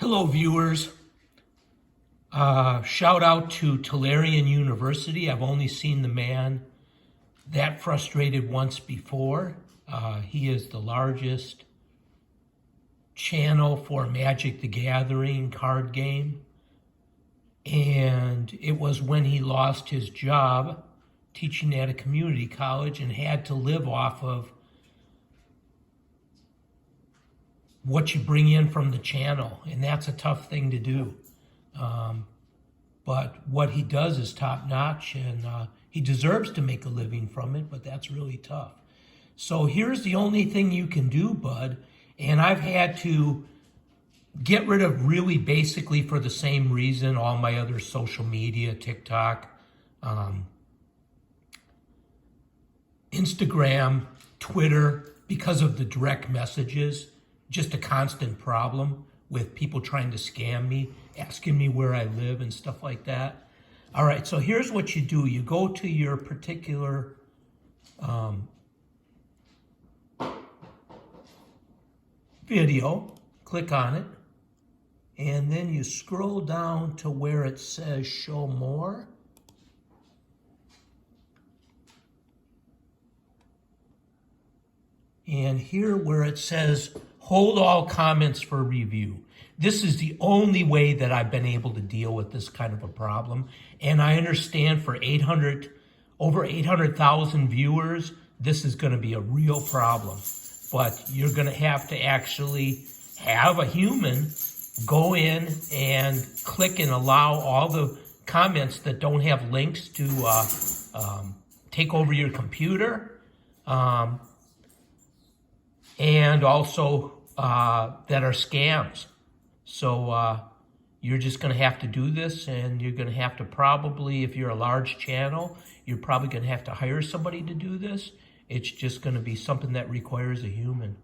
Hello, viewers. Shout out to Tularian University. I've only seen the man that frustrated once before. He is the largest channel for Magic the Gathering card game. And it was when he lost his job teaching at a community college and had to live off of what you bring in from the channel, and that's a tough thing to do. But what he does is top notch, and he deserves to make a living from it, but that's really tough. So here's the only thing you can do, bud, and I've had to get rid of really basically for the same reason all my other social media, TikTok, Instagram, Twitter, because of the direct messages. Just a constant problem with people trying to scam me, asking me where I live and stuff like that. All right, so here's what you do. You go to your particular video, click on it, and then you scroll down to where it says show more. And here where it says hold all comments for review. This is the only way that I've been able to deal with this kind of a problem. And I understand for over 800,000 viewers, this is going to be a real problem. But you're going to have to actually have a human go in and click and allow all the comments that don't have links to take over your computer. And also that are scams. So you're just going to have to do this, and you're going to have to probably, if you're a large channel, you're probably going to have to hire somebody to do this. It's just going to be something that requires a human.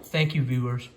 Thank you, viewers.